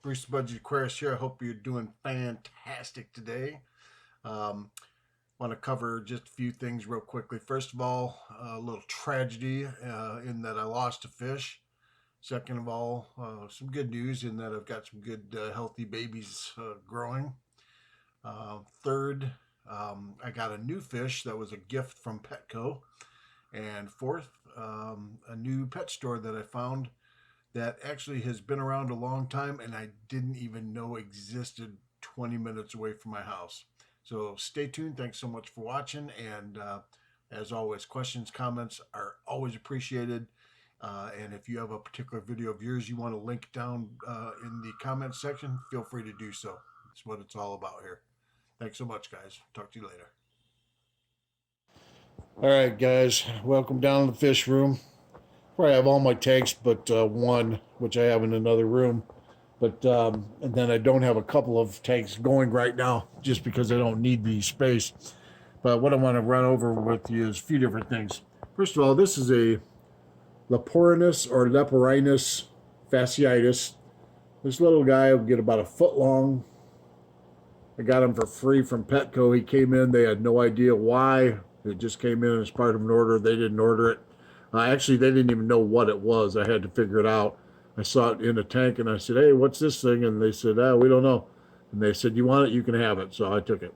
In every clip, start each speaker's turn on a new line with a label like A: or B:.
A: Bruce Budgie Aquarius here. I hope you're doing fantastic today. Um, Want to cover just a few things real quickly. First of all, a little tragedy in that I lost a fish. Second of all, some good news in that I've got some good healthy babies growing. Third, I got a new fish that was a gift from Petco. And fourth, a new pet store that I found that actually has been around a long time and I didn't even know existed 20 minutes away from my house. So stay tuned. Thanks so much for watching. And as always, questions, comments are always appreciated. And if you have a particular video of yours you want to link down in the comments section, feel free to do so. That's what it's all about here. Thanks so much, guys. Talk to you later. All right, guys. Welcome down to the fish room. Where I have all my tanks but one, which I have in another room. But and then I don't have a couple of tanks going right now just because I don't need the space. But what I want to run over with you is a few different things. First of all, this is a Leporinus or Leporinus fasciitis. This little guy will get about a foot long. I got him for free from Petco. He came in. They had no idea why. It just came in as part of an order. They didn't order it. Actually, they didn't even know what it was. I had to figure it out. I saw it in a tank, and I said, hey, what's this thing? And they said, we don't know. And they said, you want it? You can have it. So I took it.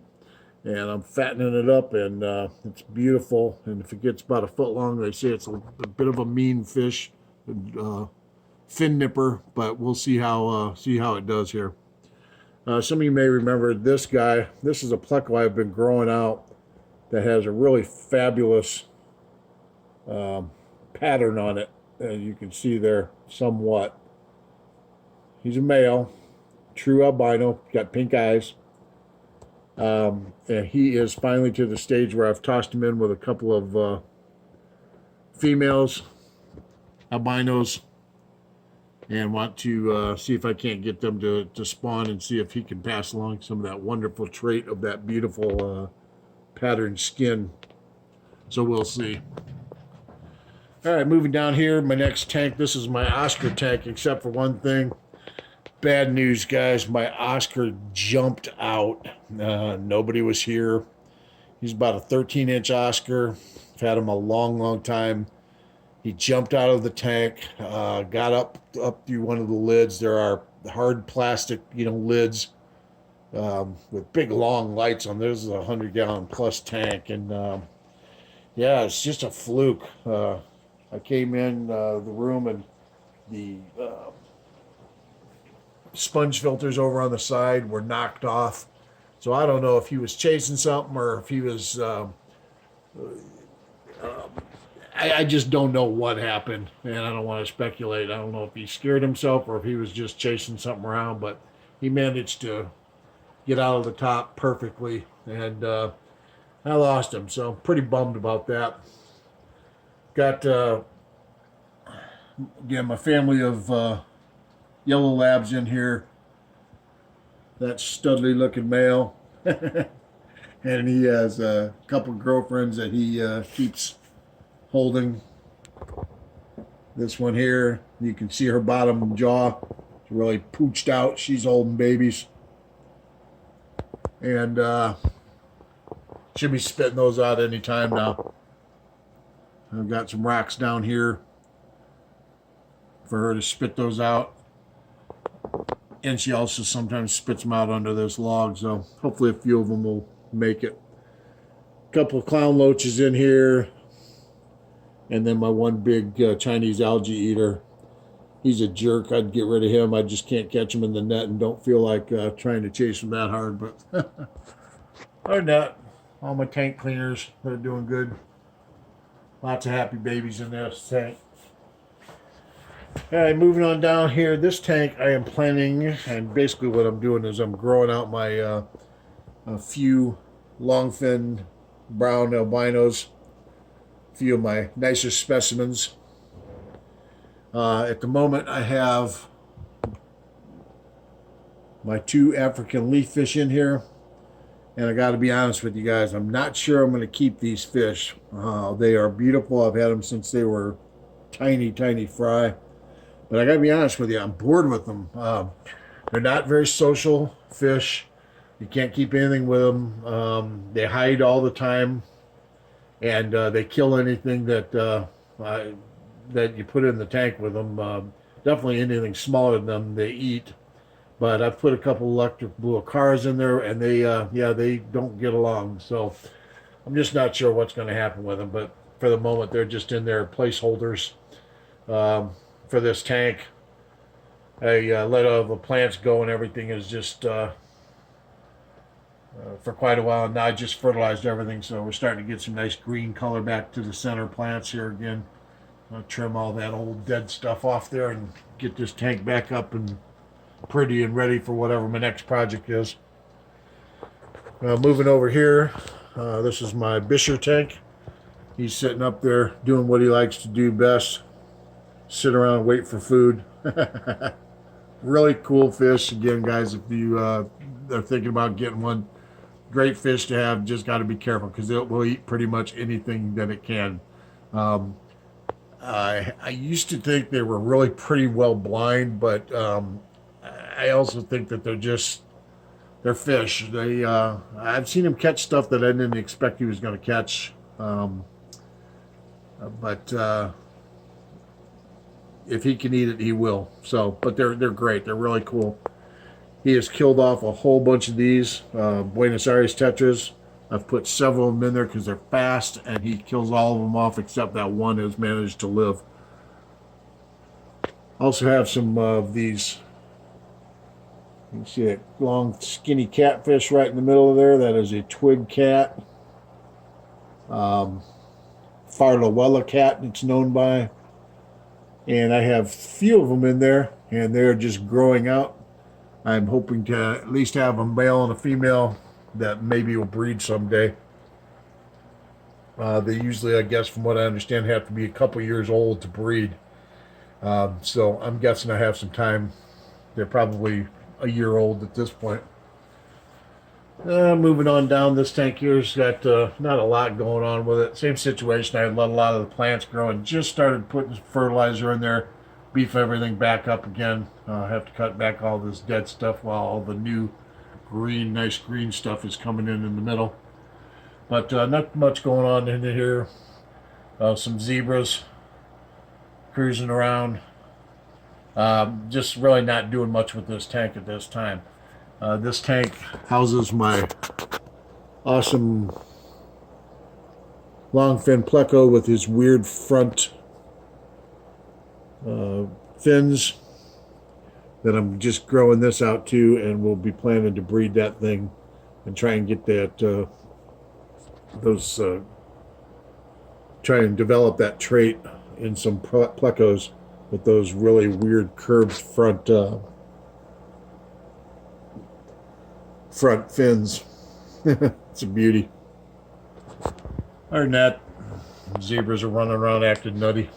A: And I'm fattening it up, and it's beautiful. And if it gets about a foot long, they say it's a bit of a mean fish, fin nipper, but we'll see how it does here. Some of you may remember this guy. This is a pleco I've been growing out that has a really fabulous pattern on it, as you can see there somewhat. He's a male, true albino, got pink eyes. And he is finally to the stage where I've tossed him in with a couple of females, albinos, and want to see if I can't get them to spawn and see if he can pass along some of that wonderful trait of that beautiful patterned skin. So we'll see. All right, moving down here, my next tank. This is my Oscar tank, except for one thing. Bad news, guys. My Oscar jumped out. Nobody was here. He's about a 13-inch Oscar. I've had him a long, long time. He jumped out of the tank, got up through one of the lids. There are hard plastic, lids with big, long lights on. This is a 100-gallon plus tank, and yeah, it's just a fluke. I came in the room and the sponge filters over on the side were knocked off. So I don't know if he was chasing something or if he was... I just don't know what happened, and I don't want to speculate. I don't know if he scared himself or if he was just chasing something around, but he managed to get out of the top perfectly, and I lost him, so I'm pretty bummed about that. Got, again, my family of yellow labs in here. That studly looking male. And he has a couple girlfriends that he keeps holding. This one here, you can see her bottom jaw. It's really pooched out. She's holding babies. And should be spitting those out any time now. I've got some rocks down here for her to spit those out. And she also sometimes spits them out under this log, so hopefully a few of them will make it. A couple of clown loaches in here. And then my one big Chinese algae eater. He's a jerk. I'd get rid of him. I just can't catch him in the net and don't feel like trying to chase him that hard. But other than that, all my tank cleaners, they're doing good. Lots of happy babies in this tank. All right, moving on down here. This tank I am planning, and basically what I'm doing is I'm growing out my a few long-fin brown albinos, a few of my nicer specimens. At the moment, I have my two African leaf fish in here. And I got to be honest with you guys, I'm not sure I'm going to keep these fish. They are beautiful. I've had them since they were tiny, tiny fry. But I got to be honest with you, I'm bored with them. They're not very social fish. You can't keep anything with them. They hide all the time, and they kill anything that you put in the tank with them. Definitely anything smaller than them, they eat. But I've put a couple electric blue cars in there, and they don't get along. So I'm just not sure what's going to happen with them. But for the moment, they're just in there placeholders for this tank. I let all the plants go, and everything is just for quite a while. And now I just fertilized everything, so we're starting to get some nice green color back to the center plants here again. I'll trim all that old dead stuff off there and get this tank back up and pretty and ready for whatever my next project is. Moving over here, this is my Bisher tank. He's sitting up there doing what he likes to do best, sit around and wait for food. Really cool fish. Again, guys, if you are thinking about getting one, great fish to have. Just got to be careful because it will eat pretty much anything that it can. I used to think they were really pretty well blind, but I also think that they're fish. I've seen him catch stuff that I didn't expect he was going to catch. But if he can eat it, he will. So, but they're great. They're really cool. He has killed off a whole bunch of these Buenos Aires tetras. I've put several of them in there because they're fast, and he kills all of them off except that one has managed to live. Also have some of these. You can see that long, skinny catfish right in the middle of there. That is a twig cat. Farlowella cat, it's known by. And I have a few of them in there, and they're just growing out. I'm hoping to at least have a male and a female that maybe will breed someday. They usually, I guess, from what I understand, have to be a couple years old to breed. So I'm guessing I have some time. They're probably a year old at this point. Moving on down, this tank here's got not a lot going on with it. Same situation. I let a lot of the plants grow and just started putting fertilizer in there, beef everything back up again. I have to cut back all this dead stuff while all the new green, nice green stuff is coming in the middle. But not much going on in here. Some zebras cruising around. Just really not doing much with this tank at this time. This tank houses my awesome longfin pleco with his weird front fins that I'm just growing this out to, and we'll be planning to breed that thing and try and get that try and develop that trait in some plecos with those really weird curved front fins. It's a beauty. Other than that, zebras are running around acting nutty.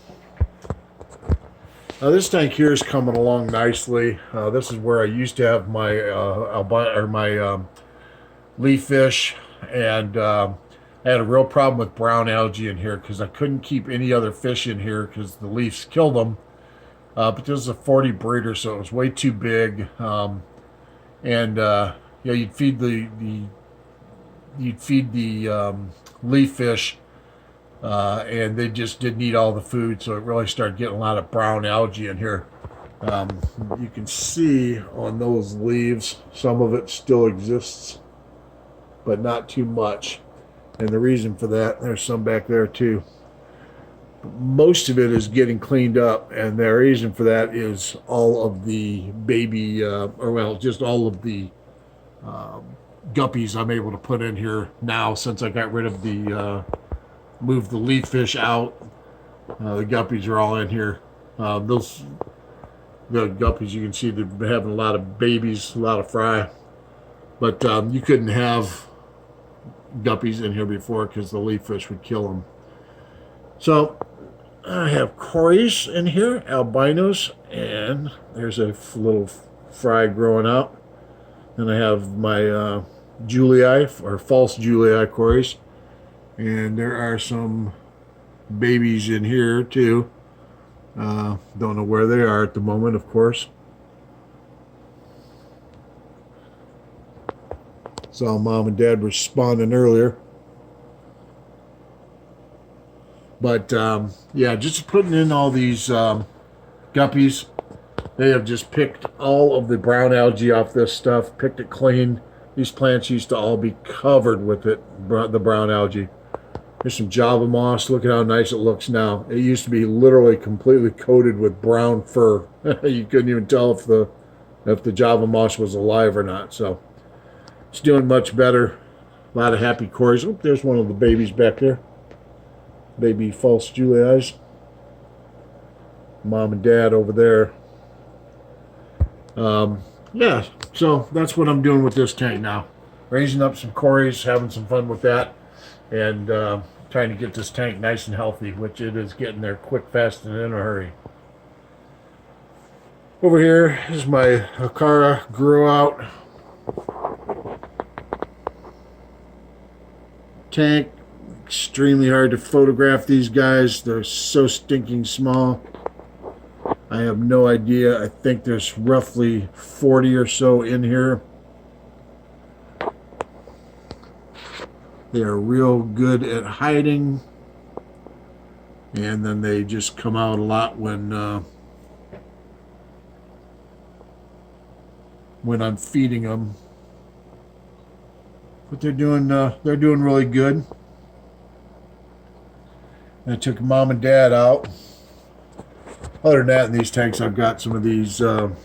A: This tank here is coming along nicely. This is where I used to have my leaf fish, and I had a real problem with brown algae in here because I couldn't keep any other fish in here because the leaves killed them. But this is a 40 breeder, so it was way too big. Yeah, you'd feed the leaf fish, and they just didn't eat all the food, so it really started getting a lot of brown algae in here. You can see on those leaves, some of it still exists, but not too much. And the reason for that, there's some back there too. Most of it is getting cleaned up, and the reason for that is all of the baby, just all of the guppies I'm able to put in here now since I got rid of moved the leaf fish out. The guppies are all in here. The guppies, you can see they've been having a lot of babies, a lot of fry. But you couldn't have guppies in here before because the leaf fish would kill them. So I have cories in here, albinos, and there's a little fry growing out. And I have my Julii, or false Julii cories. And there are some babies in here too. Don't know where they are at the moment, of course. Saw mom and dad responding earlier. But yeah, just putting in all these guppies. They have just picked all of the brown algae off this stuff, picked it clean. These plants used to all be covered with it, the brown algae. There's some Java moss. Look at how nice it looks now. It used to be literally completely coated with brown fur. You couldn't even tell if the Java moss was alive or not. So it's doing much better. A lot of happy cories. Oh, there's one of the babies back there. Baby false Julias. Mom and dad over there. Yeah, so that's what I'm doing with this tank now. Raising up some cories, having some fun with that, and trying to get this tank nice and healthy, which it is getting there quick, fast, and in a hurry. Over here is my Acara grow out tank. Extremely hard to photograph these guys. They're so stinking small. I have no idea. I think there's roughly 40 or so in here. They are real good at hiding. And then they just come out a lot when I'm feeding them. But they're doing really good. I took mom and dad out. Other than that, in these tanks, I've got some of these little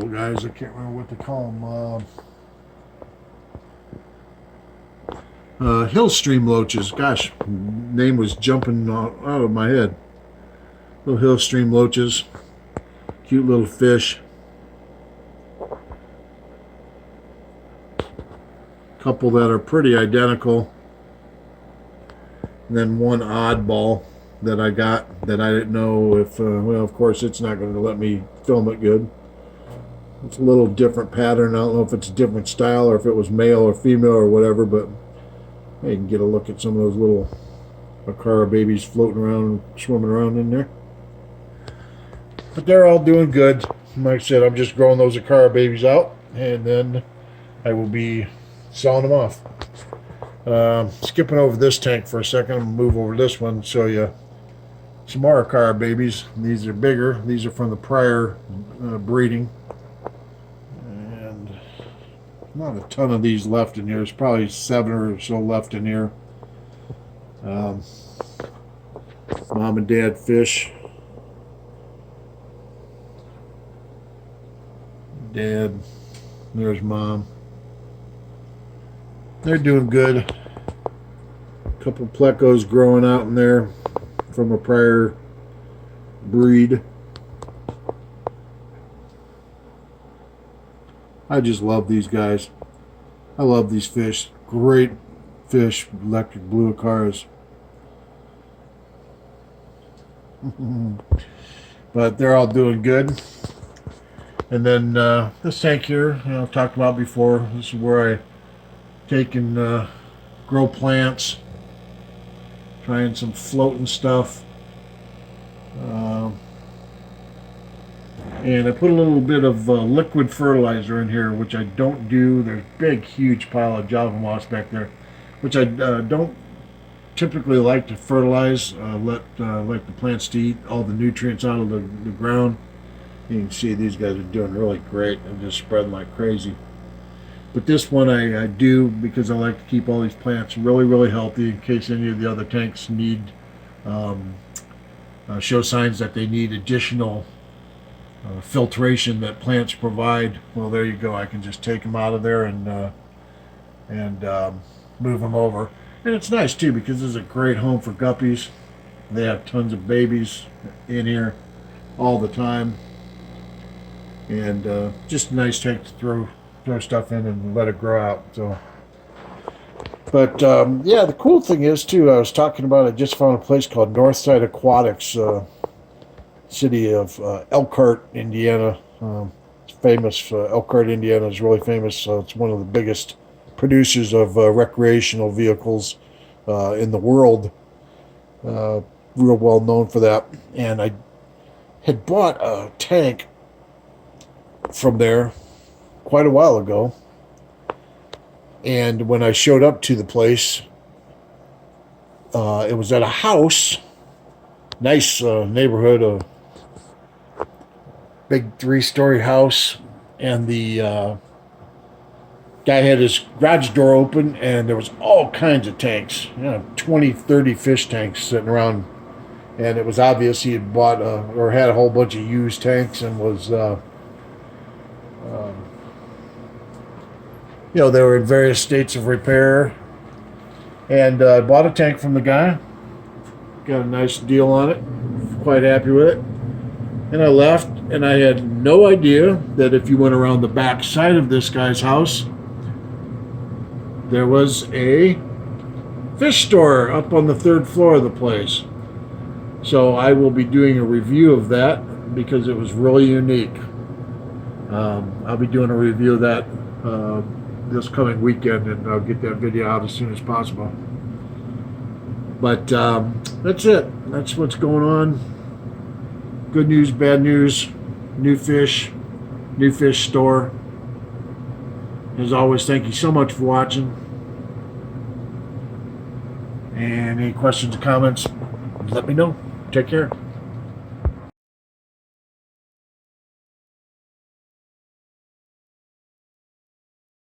A: guys. I can't remember what to call them. Hill stream loaches. Gosh, name was jumping out of my head. Little hill stream loaches. Cute little fish. Couple that are pretty identical. And then one oddball that I got that I didn't know if, well, of course, it's not going to let me film it good. It's a little different pattern. I don't know if it's a different style or if it was male or female or whatever, but you can get a look at some of those little Acara babies floating around, swimming around in there. But they're all doing good. Like I said, I'm just growing those Acara babies out, and then I will be selling them off. Skipping over this tank for a second, I'm going to move over this one and show you some more Acara babies. These are bigger. These are from the prior breeding. And not a ton of these left in here. There's probably 7 or so left in here. Mom and dad fish. Dad, there's mom. They're doing good. A couple plecos growing out in there from a prior breed. I just love these guys. I love these fish. Great fish, electric blue Acaras. But they're all doing good. And then this tank here, I've talked about before. This is where I take and grow plants. Trying some floating stuff. And I put a little bit of liquid fertilizer in here, which I don't do. There's a big, huge pile of Java moss back there, which I don't typically like to fertilize. Let the plants to eat all the nutrients out of the ground. You can see these guys are doing really great and just spreading like crazy. But this one I do because I like to keep all these plants really, really healthy in case any of the other tanks need show signs that they need additional filtration that plants provide. Well, there you go. I can just take them out of there and move them over. And it's nice too because this is a great home for guppies. They have tons of babies in here all the time. And just a nice tank to throw stuff in and let it grow out. So, but yeah, the cool thing is too, I was talking about, I just found a place called Northside Aquatics, city of Elkhart, Indiana. It's famous. Elkhart, Indiana is really famous. So it's one of the biggest producers of recreational vehicles in the world. real well known for that. And I had bought a tank from there quite a while ago. And when I showed up to the place, it was at a house, nice neighborhood, a big 3-story house, and the guy had his garage door open, and there was all kinds of tanks, 20, 30 fish tanks sitting around. And it was obvious he had bought or had a whole bunch of used tanks and was, they were in various states of repair. And I bought a tank from the guy, got a nice deal on it, quite happy with it. And I left, and I had no idea that if you went around the back side of this guy's house, there was a fish store up on the 3rd floor of the place. So I will be doing a review of that because it was really unique. I'll be doing a review of that this coming weekend, and I'll get that video out as soon as possible. But that's it. That's what's going on. Good news, bad news, new fish store. As always, thank you so much for watching. And any questions or comments, let me know. Take care.